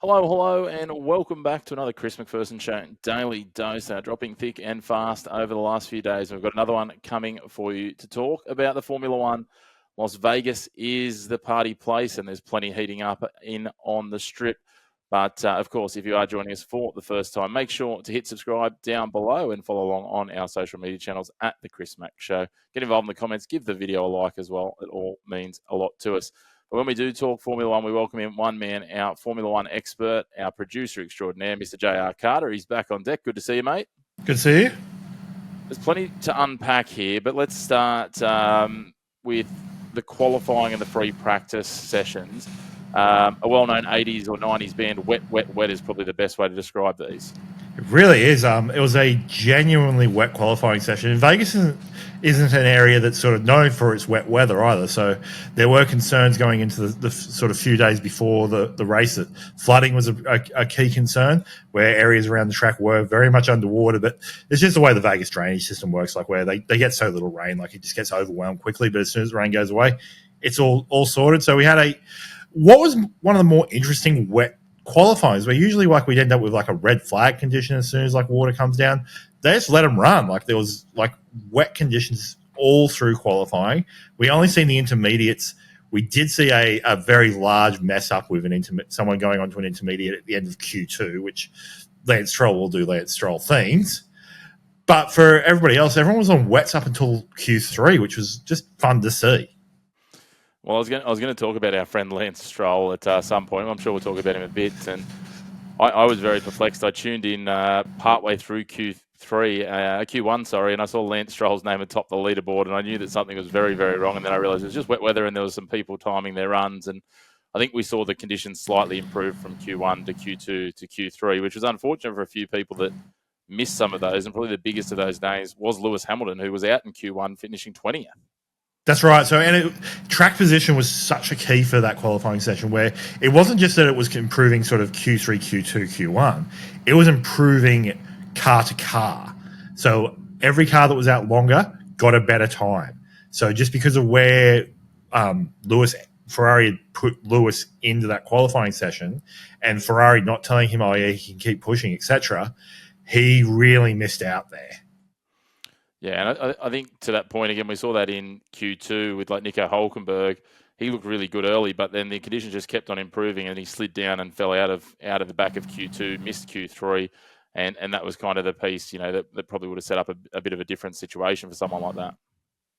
Hello, and welcome back to another Chris McPherson Show Daily Dose. Dropping thick and fast over the last few days. We've got another one coming for you to talk about the Formula One. Las Vegas is the party place, and there's plenty heating up in on the strip. But, of course, if you are joining us for the first time, make sure to hit subscribe down below and follow along on our social media channels at The Chris Mac Show. Get involved in the comments. Give the video a like as well. It all means a lot to us. But when we do talk Formula One, we welcome in one man, our Formula One expert, our producer extraordinaire, Mr. J.R. Carter. He's back on deck. Good to see you, mate. Good to see you. There's plenty to unpack here, but let's start with the qualifying and the free practice sessions. A well-known 80s or 90s band, Wet, Wet, Wet is probably the best way to describe these. It really is. It was a genuinely wet qualifying session. And Vegas isn't an area that's sort of known for its wet weather either. So there were concerns going into the sort of few days before the race that flooding was a key concern, where areas around the track were very much underwater. But it's just the way the Vegas drainage system works, like where they get so little rain, like it just gets overwhelmed quickly. But as soon as the rain goes away, it's all sorted. So we had what was one of the more interesting wet qualifiers, where usually like we'd end up with like a red flag condition as soon as like water comes down. They just let them run. Like there was like wet conditions all through qualifying. We only seen the intermediates. We did see a very large mess up with someone going onto an intermediate at the end of Q2, which Lance Stroll will do Lance Stroll things. But for everybody else, everyone was on wets up until Q3, which was just fun to see. Well, I was going to talk about our friend Lance Stroll at some point. I'm sure we'll talk about him a bit. And I was very perplexed. I tuned in partway through Q1, and I saw Lance Stroll's name atop the leaderboard, and I knew that something was very, very wrong. And then I realized it was just wet weather, and there was some people timing their runs. And I think we saw the conditions slightly improve from Q1 to Q2 to Q3, which was unfortunate for a few people that missed some of those. And probably the biggest of those days was Lewis Hamilton, who was out in Q1 finishing 20th. That's right. So, track position was such a key for that qualifying session, where it wasn't just that it was improving sort of Q3, Q2, Q1. It was improving car to car. So every car that was out longer got a better time. So just because of where Ferrari had put Lewis into that qualifying session, and Ferrari not telling him, oh yeah, he can keep pushing, etc., he really missed out there. Yeah, and I think to that point, again, we saw that in Q2 with like Nico Hülkenberg. He looked really good early, but then the conditions just kept on improving, and he slid down and fell out of the back of Q2, missed Q3, and that was kind of the piece, that probably would have set up a bit of a different situation for someone like that.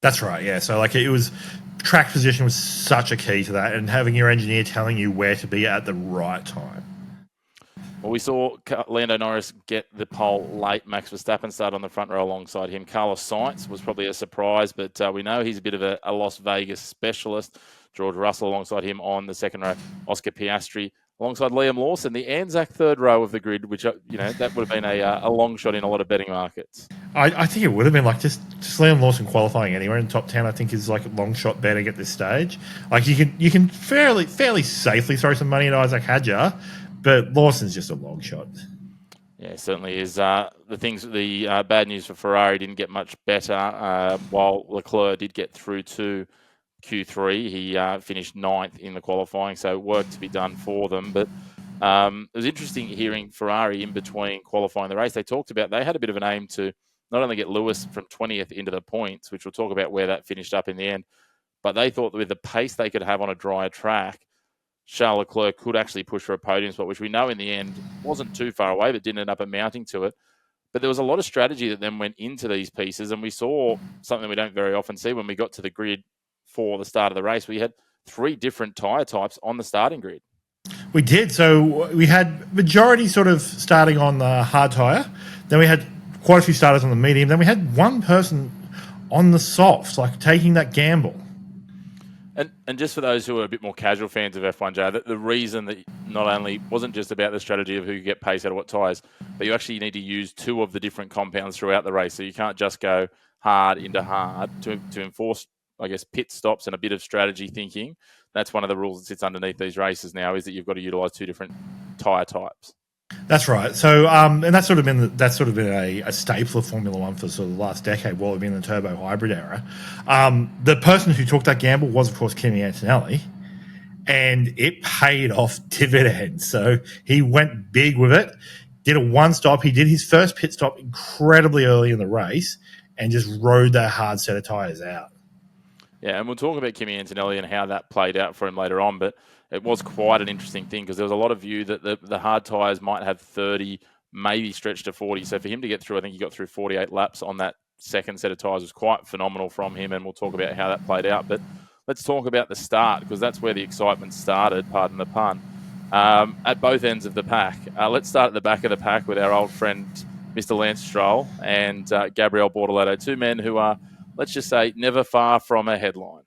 That's right, yeah. So like it was, track position was such a key to that, and having your engineer telling you where to be at the right time. Well, we saw Lando Norris get the pole late. Max Verstappen started on the front row alongside him. Carlos Sainz was probably a surprise, but we know he's a bit of a Las Vegas specialist. George Russell alongside him on the second row. Oscar Piastri alongside Liam Lawson, the Anzac third row of the grid, which, that would have been a long shot in a lot of betting markets. I think it would have been like just Liam Lawson qualifying anywhere in the top 10, I think is like a long shot betting at this stage. Like you can fairly safely throw some money at Isaac Hadjar, but Lawson's just a long shot. Yeah, it certainly is. The bad news for Ferrari didn't get much better, while Leclerc did get through to Q3. He finished 9th in the qualifying, so work to be done for them. But it was interesting hearing Ferrari in between qualifying the race. They talked about they had a bit of an aim to not only get Lewis from 20th into the points, which we'll talk about where that finished up in the end, but they thought that with the pace they could have on a drier track, Charles Leclerc could actually push for a podium spot, which we know in the end wasn't too far away, but didn't end up amounting to it. But there was a lot of strategy that then went into these pieces, and we saw something we don't very often see when we got to the grid for the start of the race. We had 3 different tyre types on the starting grid. We did. So we had majority sort of starting on the hard tyre. Then we had quite a few starters on the medium. Then we had one person on the soft, like taking that gamble. And just for those who are a bit more casual fans of F1, the reason that not only wasn't just about the strategy of who could get pace out of what tyres, but you actually need to use 2 of the different compounds throughout the race. So you can't just go hard into hard to enforce, I guess, pit stops and a bit of strategy thinking. That's one of the rules that sits underneath these races now, is that you've got to utilise 2 different tyre types. That's right. So, and that's sort of been a staple of Formula One for sort of the last decade, while we've been in the turbo hybrid era. The person who took that gamble was, of course, Kimi Antonelli, and it paid off dividends. So he went big with it, did a one stop. He did his first pit stop incredibly early in the race and just rode that hard set of tyres out. Yeah, and we'll talk about Kimi Antonelli and how that played out for him later on, but it was quite an interesting thing because there was a lot of view that the hard tyres might have 30, maybe stretched to 40. So for him to get through, I think he got through 48 laps on that second set of tyres was quite phenomenal from him, and we'll talk about how that played out. But let's talk about the start because that's where the excitement started, pardon the pun, at both ends of the pack. Let's start at the back of the pack with our old friend, Mr. Lance Stroll and Gabriel Bortoleto, two men who are, let's just say, never far from a headline.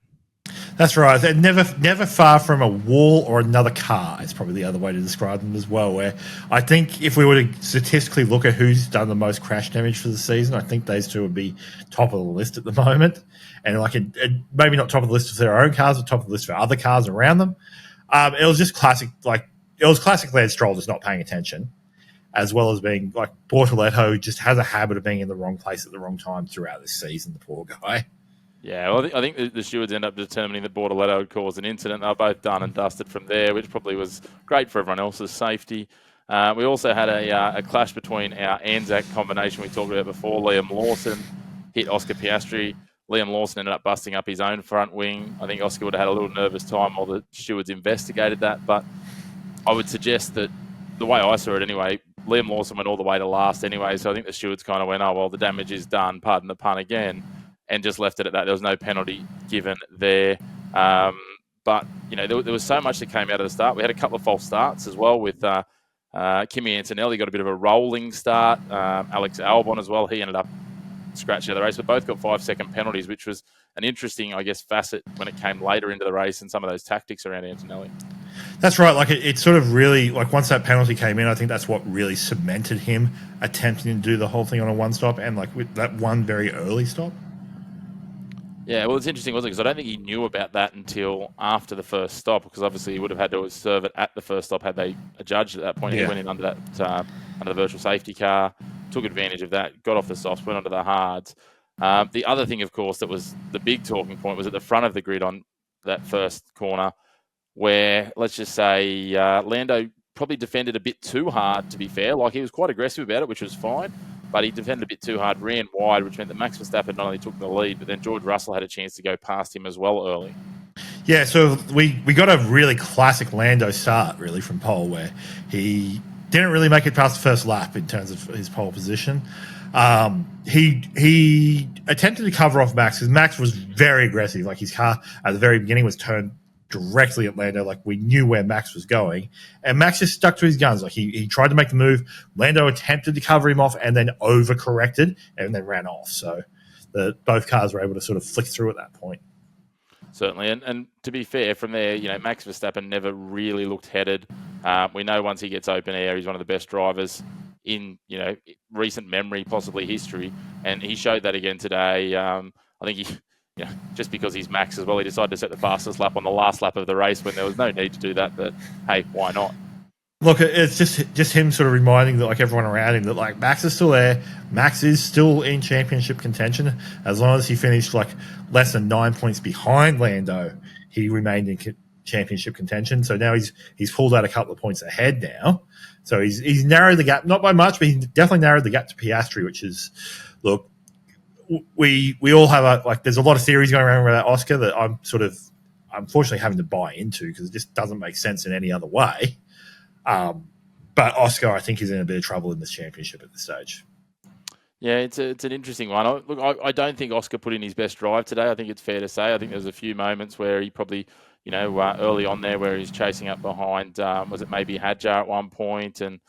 That's right. They're never far from a wall or another car. It's probably the other way to describe them as well. Where I think if we were to statistically look at who's done the most crash damage for the season, I think those two would be top of the list at the moment. And maybe not top of the list for their own cars, but top of the list for other cars around them. It was just classic. It was classic Lance Stroll just not paying attention, as well as being like Bortoleto just has a habit of being in the wrong place at the wrong time throughout this season. The poor guy. Yeah, well, I think the stewards end up determining that Bortoleto had caused an incident. They were both done and dusted from there, which probably was great for everyone else's safety. We also had a clash between our Anzac combination we talked about before. Liam Lawson hit Oscar Piastri. Liam Lawson ended up busting up his own front wing. I think Oscar would have had a little nervous time while the stewards investigated that. But I would suggest that the way I saw it anyway, Liam Lawson went all the way to last anyway. So I think the stewards kind of went, oh, well, the damage is done, pardon the pun again, and just left it at that. There was no penalty given there. But, there was so much that came out of the start. We had a couple of false starts as well with Kimi Antonelli got a bit of a rolling start. Alex Albon as well. He ended up scratching out of the race, but both got 5-second penalties, which was an interesting, I guess, facet when it came later into the race and some of those tactics around Antonelli. That's right. It sort of really, once that penalty came in, I think that's what really cemented him attempting to do the whole thing on a one stop and with that one very early stop. Yeah, well, it's interesting, wasn't it? Because I don't think he knew about that until after the first stop, because obviously he would have had to serve it at the first stop had they judged at that point. Yeah. He went in under that under the virtual safety car, took advantage of that, got off the softs, went onto the hards. The other thing, of course, that was the big talking point was at the front of the grid on that first corner, where, let's just say, Lando probably defended a bit too hard, to be fair. He was quite aggressive about it, which was fine, but he defended a bit too hard, ran wide, which meant that Max Verstappen not only took the lead, but then George Russell had a chance to go past him as well early. Yeah, so we got a really classic Lando start, really, from pole, where he didn't really make it past the first lap in terms of his pole position. He attempted to cover off Max because Max was very aggressive. His car at the very beginning was turned directly at Lando. We knew where Max was going, and Max just stuck to his guns. He tried to make the move. Lando attempted to cover him off and then overcorrected and then ran off. So both cars were able to sort of flick through at that point. Certainly, and to be fair, from there, Max Verstappen never really looked headed. We know once he gets open air, he's one of the best drivers in recent memory, possibly history, and he showed that again today. I think he. Just because he's Max as well, he decided to set the fastest lap on the last lap of the race when there was no need to do that, but hey, why not? Look, it's just him sort of reminding everyone around him that Max is still there. Max is still in championship contention. As long as he finished less than 9 points behind Lando, he remained in championship contention. So now he's pulled out a couple of points ahead now. So he's narrowed the gap, not by much, but he's definitely narrowed the gap to Piastri, which is, look, we all have there's a lot of theories going around about Oscar that I'm sort of unfortunately having to buy into because it just doesn't make sense in any other way. But Oscar, I think, is in a bit of trouble in this championship at this stage. Yeah, it's an interesting one. I don't think Oscar put in his best drive today. I think it's fair to say. I think there's a few moments where he probably, early on there where he's chasing up behind, was it maybe Hadjar at one point, and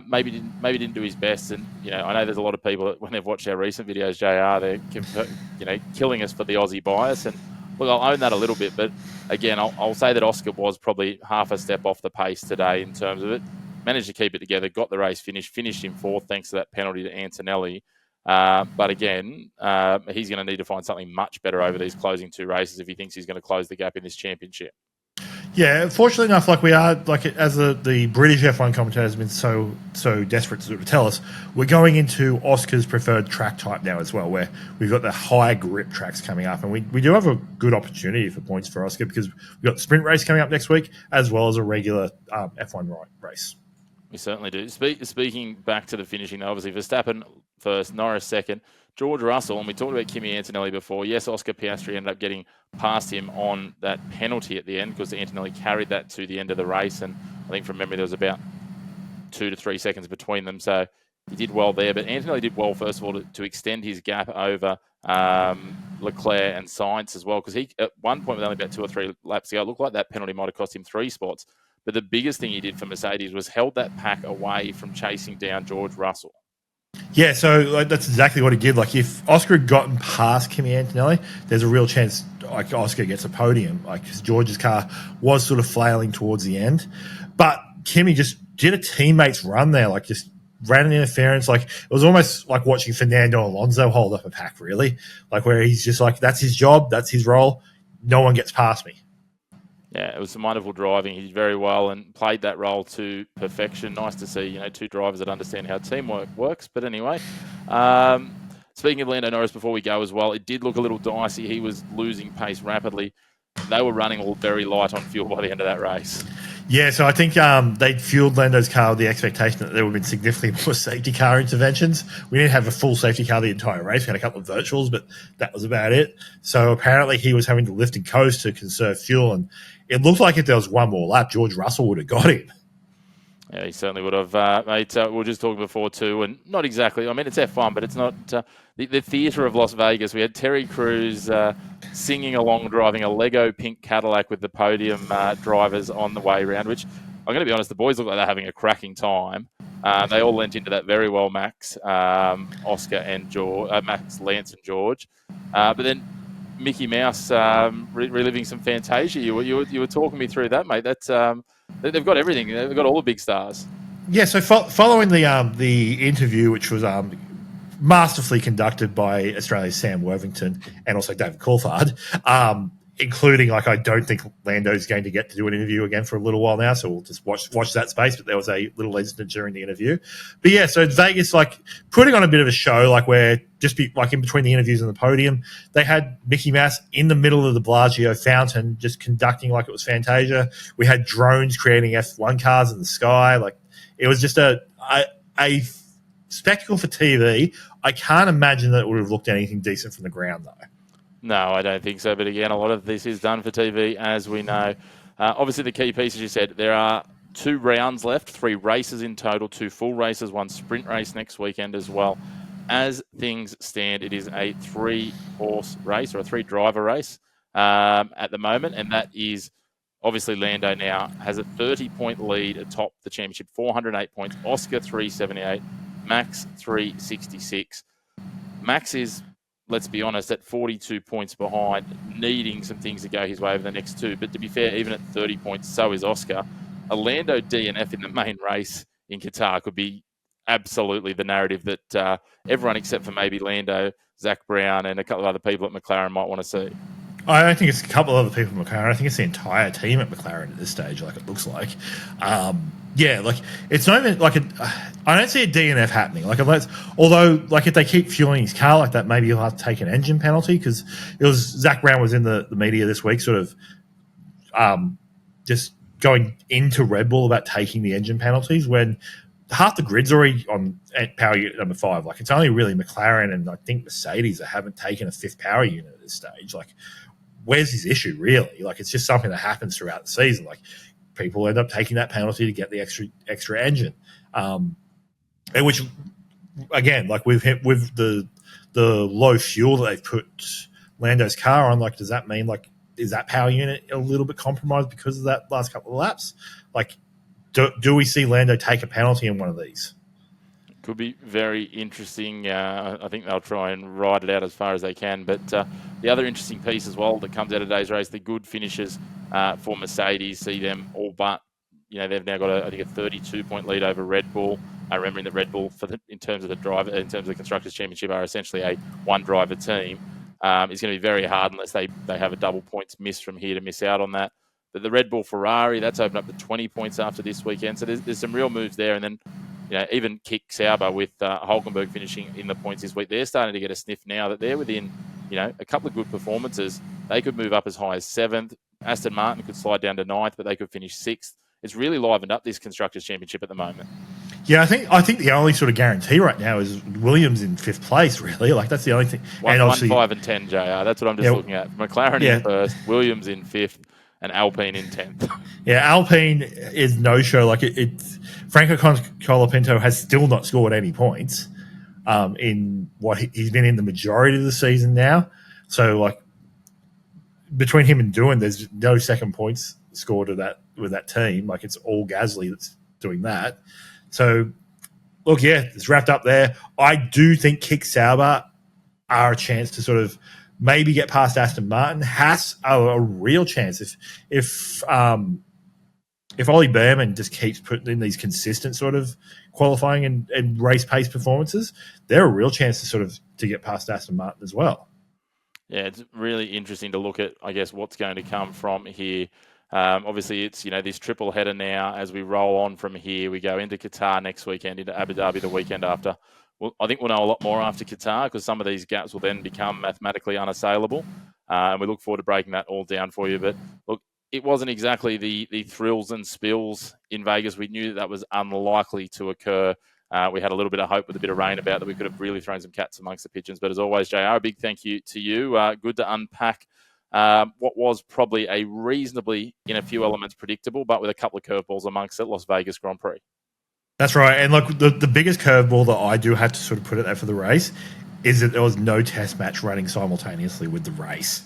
maybe didn't do his best. And I know there's a lot of people that when they've watched our recent videos, JR, they're killing us for the Aussie bias. And look, I'll own that a little bit, but again, I'll say that Oscar was probably half a step off the pace today in terms of it. Managed to keep it together, got the race finished in fourth thanks to that penalty to Antonelli. But again, he's going to need to find something much better over these closing two races if he thinks he's going to close the gap in this championship. Yeah, fortunately enough, like we are, like as the British F1 commentator has been so desperate to sort of tell us, we're going into Oscar's preferred track type now as well, where we've got the high grip tracks coming up, and we do have a good opportunity for points for Oscar because we've got the sprint race coming up next week as well as a regular F1 race. We certainly do. Speaking back to the finishing, obviously Verstappen first, Norris second, George Russell, and we talked about Kimi Antonelli before. Yes, Oscar Piastri ended up getting past him on that penalty at the end because Antonelli carried that to the end of the race, and I think from memory there was about 2 to 3 seconds between them, so he did well there. But Antonelli did well, first of all, to extend his gap over Leclerc and Sainz as well, because he, at one point with only about 2 or 3 laps to go, it looked like that penalty might have cost him 3 spots. But the biggest thing he did for Mercedes was held that pack away from chasing down George Russell. Yeah, so that's exactly what he did. Like, if Oscar had gotten past Kimi Antonelli, there's a real chance like Oscar gets a podium. Like, because George's car was sort of flailing towards the end, but Kimi just did a teammate's run there, like just ran an interference. Like, it was almost like watching Fernando Alonso hold up a pack, really. Like, where he's just like, that's his job, that's his role. No one gets past me. Yeah, it was some wonderful driving. He did very well and played that role to perfection. Nice to see, 2 drivers that understand how teamwork works. But anyway, speaking of Lando Norris, before we go as well, it did look a little dicey. He was losing pace rapidly. They were running all very light on fuel by the end of that race. Yeah, so I think they'd fueled Lando's car with the expectation that there would have been significantly more safety car interventions. We didn't have a full safety car the entire race. We had a couple of virtuals, but that was about it. So apparently he was having to lift and coast to conserve fuel, and it looked like if there was one more lap, George Russell would have got him. Yeah, he certainly would have, mate. We were just talking before too, and not exactly. I mean, it's F1, but it's not the theatre of Las Vegas. We had Terry Crews singing along, driving a Lego pink Cadillac with the podium drivers on the way around, which I'm going to be honest, the boys look like they're having a cracking time. They all lent into that very well, Max, Oscar and George, Max, Lance and George. But then Mickey Mouse reliving some Fantasia. You were talking me through that, mate. That's they've got everything. They've got all the big stars. Yeah, so following the interview, which was masterfully conducted by Australia's Sam Worthington and also David Coulthard, including, like, I don't think Lando's going to get to do an interview again for a little while now, so we'll just watch that space. But there was a little incident during the interview. But yeah, so Vegas, like, putting on a bit of a show, like, where just like in between the interviews and the podium, they had Mickey Mouse in the middle of the Bellagio fountain just conducting like it was Fantasia. We had drones creating F1 cars in the sky. Like, it was just a spectacle for TV. I can't imagine that it would have looked anything decent from the ground, though. No, I don't think so. But again, a lot of this is done for TV, as we know. Obviously, the key piece, as you said, there are 2 rounds left, 3 races in total, 2 full races, 1 sprint race next weekend as well. As things stand, it is a 3-horse race or a 3-driver race at the moment, and that is obviously Lando now has a 30-point lead atop the championship, 408 points. Oscar 378, Max 366. Max is, let's be honest, at 42 points behind, needing some things to go his way over the next 2. But to be fair, even at 30 points, so is Oscar. A Lando DNF in the main race in Qatar could be absolutely the narrative that everyone except for maybe Lando, Zach Brown, and a couple of other people at McLaren might want to see. I don't think it's a couple of other people at McLaren. I think it's the entire team at McLaren at this stage, like it looks like. Yeah, like, it's not even like I don't see a DNF happening. Like, although, like, if they keep fueling his car like that, maybe he'll have to take an engine penalty, because it was Zach Brown was in the media this week, sort of just going into Red Bull about taking the engine penalties when half the grid's already on power unit number 5. Like, it's only really McLaren and I think Mercedes that haven't taken a 5th power unit at this stage. Like, where's his issue, really? Like, it's just something that happens throughout the season. Like, people end up taking that penalty to get the extra engine, and which, again, like with the low fuel that they've put Lando's car on, like, does that mean, like, is that power unit a little bit compromised because of that last couple of laps? Like, do we see Lando take a penalty in one of these? Could be very interesting. I think they'll try and ride it out as far as they can. But the other interesting piece as well that comes out of today's race, the good finishes for Mercedes, see them all but, they've now got I think a 32-point lead over Red Bull. Remembering that Red Bull, in terms of the Constructors' Championship, are essentially a one-driver team. It's going to be very hard unless they have a double points miss from here to miss out on that. But the Red Bull Ferrari, that's opened up to 20 points after this weekend. So there's some real moves there. And then, even Kick Sauber with Hulkenberg finishing in the points this week, they're starting to get a sniff now that they're within, a couple of good performances. They could move up as high as 7th. Aston Martin could slide down to 9th, but they could finish 6th. It's really livened up this Constructors' Championship at the moment. Yeah, I think the only sort of guarantee right now is Williams in 5th place, really. Like, that's the only thing. 1, 5 and 10, JR. That's what I'm just looking at. McLaren in 1st, Williams in 5th, and Alpine in 10th. Yeah, Alpine is no-show. Like, Franco Colapinto has still not scored any points in what he's been in the majority of the season now. So, like, between him and Doohan, there's no second points scored with that team. Like, it's all Gasly that's doing that. So, look, it's wrapped up there. I do think Kick Sauber are a chance to sort of maybe get past Aston Martin. Haas are a real chance if Ollie Behrman just keeps putting in these consistent sort of qualifying and race pace performances. They're a real chance to get past Aston Martin as well. Yeah, it's really interesting to look at, I guess, what's going to come from here. Obviously, it's this triple header now. As we roll on from here, we go into Qatar next weekend, into Abu Dhabi the weekend after. Well, I think we'll know a lot more after Qatar because some of these gaps will then become mathematically unassailable. And we look forward to breaking that all down for you. But look, it wasn't exactly the thrills and spills in Vegas. We knew that was unlikely to occur. We had a little bit of hope with a bit of rain about that we could have really thrown some cats amongst the pigeons. But as always, JR, a big thank you to you. Good to unpack what was probably a reasonably, in a few elements, predictable, but with a couple of curveballs amongst it, Las Vegas Grand Prix. That's right. And look, the biggest curveball that I do have to sort of put it there for the race is that there was no test match running simultaneously with the race.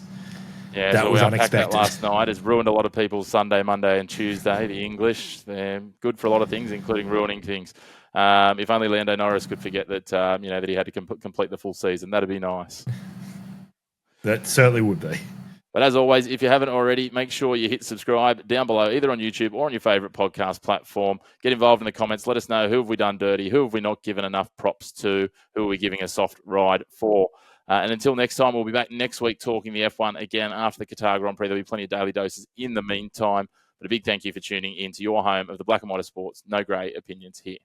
Yeah, that was unexpected. That last night. It's ruined a lot of people's Sunday, Monday, and Tuesday. The English, they're good for a lot of things, including ruining things. If only Lando Norris could forget that, that he had to complete the full season. That'd be nice. That certainly would be. But as always, if you haven't already, make sure you hit subscribe down below, either on YouTube or on your favourite podcast platform. Get involved in the comments. Let us know who have we done dirty, who have we not given enough props to, who are we giving a soft ride for. And until next time, we'll be back next week talking the F1 again after the Qatar Grand Prix. There'll be plenty of daily doses in the meantime. But a big thank you for tuning in to your home of the Black and White of Sports. No grey opinions here.